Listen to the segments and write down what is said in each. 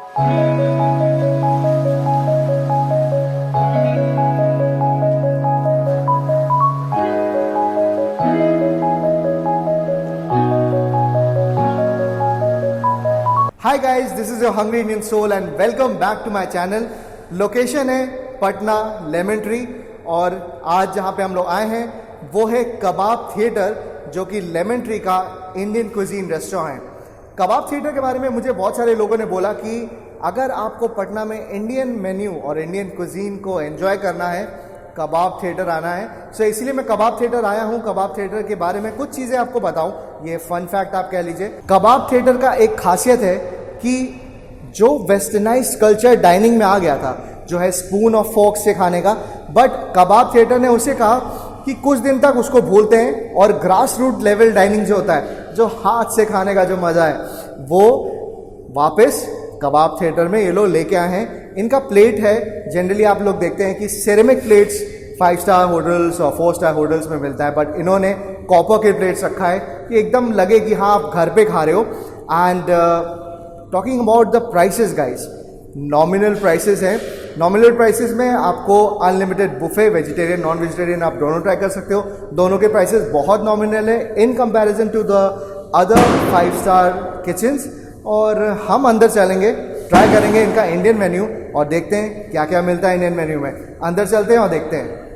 Hi guys, this is your hungry Indian soul and welcome back to my channel. Location है Patna lemon Tree और आज जहां पे हम लोग आए हैं वो है कबाब थिएटर, जो कि लेमन ट्री का इंडियन कुजीन रेस्टोरेंट है। कबाब थिएटर के बारे में मुझे बहुत सारे लोगों ने बोला कि अगर आपको पटना में इंडियन मेन्यू और इंडियन कुजीन को एंजॉय करना है, कबाब थिएटर आना है। सो इसीलिए मैं कबाब थिएटर आया हूँ। कबाब थिएटर के बारे में कुछ चीज़ें आपको बताऊँ, ये फन फैक्ट आप कह लीजिए। कबाब थिएटर का एक खासियत है कि जो वेस्टर्नाइज्ड कल्चर डाइनिंग में आ गया था, जो है स्पून और फोर्क से खाने का, बट कबाब थिएटर ने उसे कहा कि कुछ दिन तक उसको भूलते हैं और ग्रास रूट लेवल डाइनिंग जो होता है, जो हाथ से खाने का जो मजा है, वो वापस कबाब थिएटर में ये लोग लेके आए हैं। इनका प्लेट है, जनरली आप लोग देखते हैं कि सेरेमिक प्लेट्स 5 स्टार होटल्स और 4 स्टार होटल्स में मिलता है, बट इन्होंने कॉपर के प्लेट्स रखा है कि एकदम लगे कि हाँ आप घर पे खा रहे हो। And talking about the prices guys, nominal prices हैं। नॉमिनल प्राइसेस में आपको unlimited buffet, vegetarian non vegetarian आप दोनों ट्राई कर सकते हो। दोनों के प्राइसेस बहुत नॉमिनल है in comparison to the other 5 star kitchens. और हम अंदर चलेंगे, ट्राई करेंगे इनका इंडियन मेन्यू और देखते हैं क्या क्या मिलता है इंडियन मेन्यू में। अंदर चलते हैं और देखते हैं।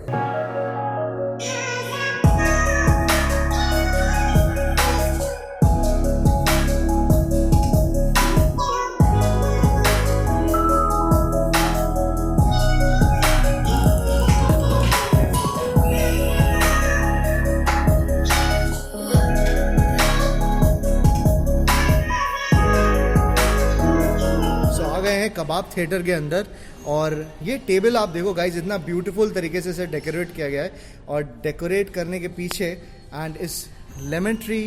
कबाब थिएटर के अंदर, और ये टेबल आप देखो गाइज, इतना ब्यूटीफुल तरीके से इसे डेकोरेट किया गया है। और डेकोरेट करने के पीछे एंड इस लेमन ट्री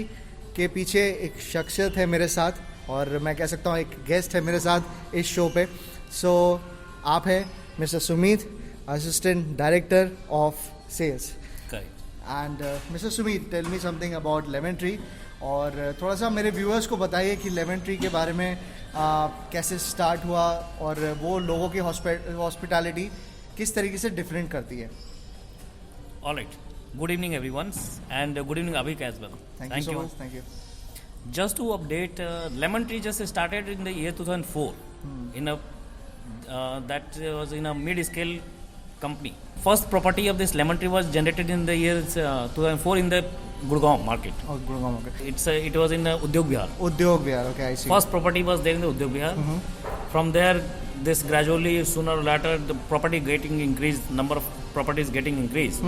के पीछे एक शख्सियत है मेरे साथ, और मैं कह सकता हूँ एक गेस्ट है मेरे साथ इस शो पे। सो आप हैं mister Sumit, assistant director of sales. And mister Sumit, tell me something about Lemon Tree, और थोड़ा सा मेरे व्यूअर्स को बताइए कि लेमन ट्री के बारे में कैसे स्टार्ट हुआ और वो लोगों की हॉस्पिटैलिटी किस तरीके से डिफरेंट करती है। Alright, good evening everyone and good evening Abhik as well. Thank you so much. Thank you. Just to update, Lemon Tree just started in the year 2004 in a that was in a mid-scale company. First property of this Lemon Tree was generated in the year 2004 in the Gurgaon market. Oh, Gurgaon market. It was in Udyog Vihar. Udyog Vihar, okay, I see. First property was there in the Udyog Vihar. From there, this gradually, sooner or later, the property getting increased, number of properties getting increased.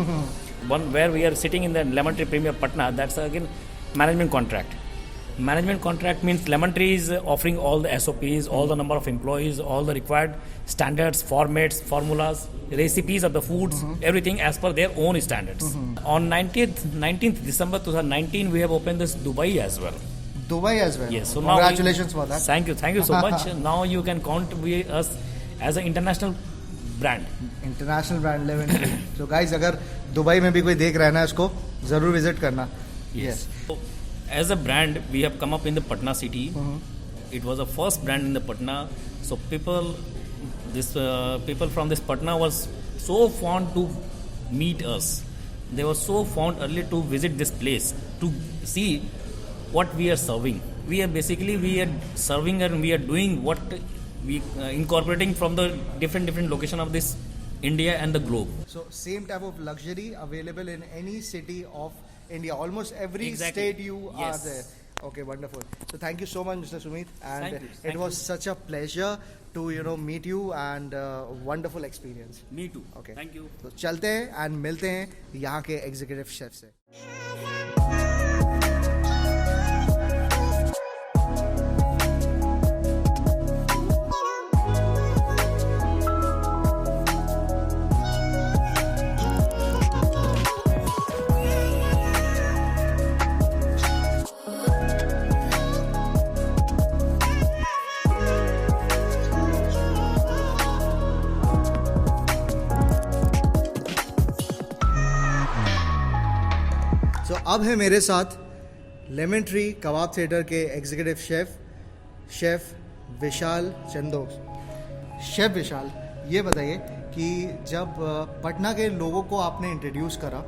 One where we are sitting in the Lemon Tree Premier Patna, that's again management contract. Management contract means Lemon Tree is offering all the SOPs, all the number of employees, all the required standards, formats, formulas, recipes of the foods, everything as per their own standards. On 19th December 2019, we have opened this Dubai as well. Dubai as well? Yes. So congratulations for that. Thank you so much. Now you can count us as an international brand. International brand Lemon Tree. So guys, अगर Dubai में भी कोई देख रहा है ना, इसको जरूर विजिट करना। Yes. So, as a brand, we have come up in the Patna city. It was the first brand in the Patna. So people from this Patna was so fond to meet us. They were so fond early to visit this place to see what we are serving. We are serving and we are doing what we incorporating from the different location of this India and the globe. So same type of luxury available in any city of India. Almost every state you are there. Okay, wonderful. So thank you so much, Mr. Sumit, and it was such a pleasure to meet you and wonderful experience. Me too. Okay. Thank you. तो चलते हैं and मिलते हैं यहाँ के executive chef से। अब है मेरे साथ लेमन ट्री कबाब थिएटर के एग्जीक्यूटिव शेफ विशाल चंदो। शेफ विशाल, ये बताइए कि जब पटना के लोगों को आपने इंट्रोड्यूस करा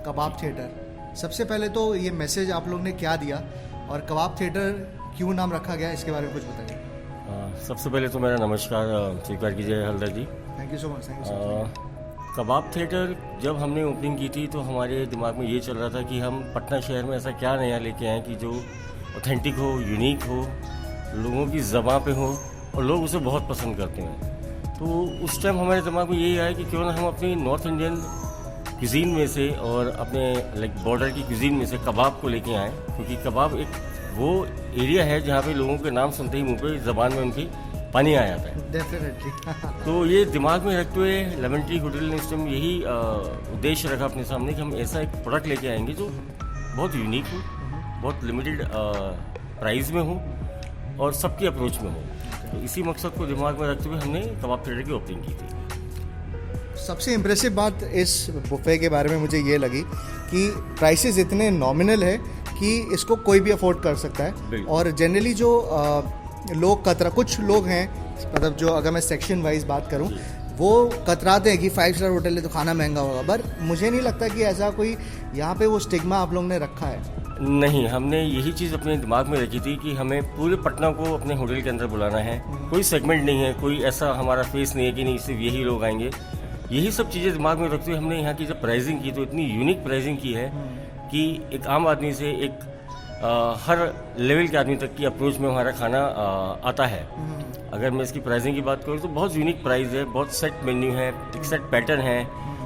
कबाब थिएटर, सबसे पहले तो ये मैसेज आप लोग ने क्या दिया और कबाब थिएटर क्यों नाम रखा गया, इसके बारे में कुछ बताइए। सबसे पहले तो मेरा नमस्कार स्वीकार कीजिए Haldar ji. Thank you so much. Thank you so much. Kabab theatre जब हमने ओपनिंग की थी तो हमारे दिमाग में ये चल रहा था कि हम पटना शहर में ऐसा क्या नया लेके आएँ कि जो ऑथेंटिक हो, यूनिक हो, लोगों की ज़बान पे हो और लोग उसे बहुत पसंद करते हैं। तो उस टाइम हमारे दिमाग में यही आया कि क्यों ना हम अपनी नॉर्थ इंडियन क्यूजीन में से और अपने बॉर्डर की क्यूजीन में से कबाब को लेके आएँ, क्योंकि कबाब एक वो एरिया है जहाँ पे लोगों के नाम सुनते ही मुंह पे ज़बान में उनकी पानी आ जाता है। डेफिनेटली। तो ये दिमाग में रखते हुए लेमन ट्री होटल ने इस टाइम यही उद्देश्य रखा अपने सामने कि हम ऐसा एक प्रोडक्ट लेके आएंगे जो बहुत यूनिक हो, बहुत लिमिटेड प्राइस में हो और सबकी अप्रोच में हो। तो इसी मकसद को दिमाग में रखते हुए हमने कबाब थिएटर की ओपनिंग की थी। सबसे इम्प्रेसिव बात इस बुफे के बारे में मुझे ये लगी कि प्राइसेस इतने नॉमिनल है कि इसको कोई भी अफोर्ड कर सकता है। और जनरली जो लोग कुछ लोग हैं, मतलब जो अगर मैं सेक्शन वाइज बात करूं, वो कतराते हैं कि 5 स्टार होटल है तो खाना महंगा होगा, पर मुझे नहीं लगता कि ऐसा कोई यहाँ पे वो स्टिग्मा आप लोगों ने रखा है। नहीं, हमने यही चीज़ अपने दिमाग में रखी थी कि हमें पूरे पटना को अपने होटल के अंदर बुलाना है। कोई सेगमेंट नहीं है, कोई ऐसा हमारा फेस नहीं है कि नहीं सिर्फ यही लोग आएंगे। यही सब चीज़ें दिमाग में रखते हुए हमने यहाँ की जब प्राइसिंग की तो इतनी यूनिक प्राइसिंग की है कि एक आम आदमी से एक हर लेवल के आदमी तक की अप्रोच में हमारा खाना आता है। अगर मैं इसकी प्राइसिंग की बात करूँ तो बहुत यूनिक प्राइस है, बहुत सेट मेन्यू है, एक सेट पैटर्न है।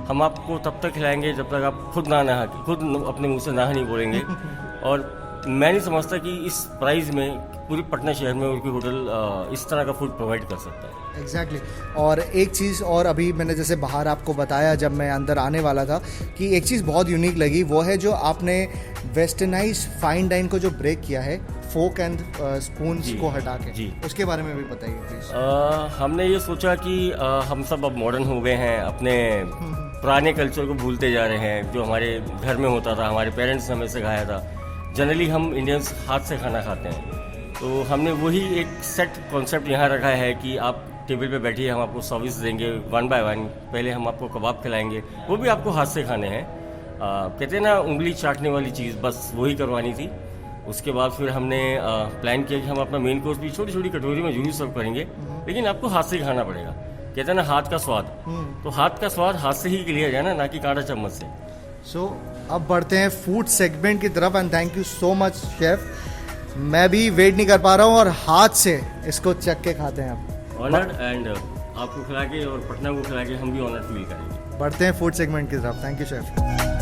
हम आपको तब तक खिलाएंगे जब तक आप खुद अपने मुंह से ना नहीं बोलेंगे। और मैं नहीं समझता कि इस प्राइस में पूरी पटना शहर में और कोई होटल इस तरह का फूड प्रोवाइड कर सकता है। एग्जैक्टली। और एक चीज़ और अभी मैंने जैसे बाहर आपको बताया जब मैं अंदर आने वाला था कि एक चीज़ बहुत यूनिक लगी, वो है जो आपने वेस्टर्नाइज फाइन डाइन को जो ब्रेक किया है फोक एंड स्पून्स को हटा के जी, उसके बारे में भी बताइए प्लीज। हमने ये सोचा कि हम सब अब मॉडर्न हो गए हैं, अपने पुराने कल्चर को भूलते जा रहे हैं जो हमारे घर में होता था, हमारे पेरेंट्स ने हमें सिखाया था। जनरली हम इंडियंस हाथ से खाना खाते हैं, तो हमने वही एक सेट कॉन्सेप्ट यहाँ रखा है कि आप टेबल पे बैठिए, हम आपको सर्विस देंगे 1 बाय 1। पहले हम आपको कबाब खिलाएंगे, वो भी आपको हाथ से खाने हैं। कहते हैं ना उंगली चाटने वाली चीज़, बस वही करवानी थी। उसके बाद फिर हमने प्लान किया कि हम अपना मेन कोर्स भी छोटी छोटी कटोरी में जरूर सर्व करेंगे, लेकिन आपको हाथ से खाना पड़ेगा। कहते हैं ना हाथ का स्वाद, तो हाथ का स्वाद हाथ से ही लिया जाए ना कि कांटा चम्मच से। सो अब बढ़ते हैं फूड सेगमेंट की तरफ and thank you so much chef. मैं भी वेट नहीं कर पा रहा हूँ और हाथ से इसको चख के खाते हैं आप। ऑनर्ड एंड आपको खिला के और पटना को खिला के हम भी ऑनर्ड फील करेंगे। बढ़ते हैं फूड सेगमेंट की तरफ। Thank you chef.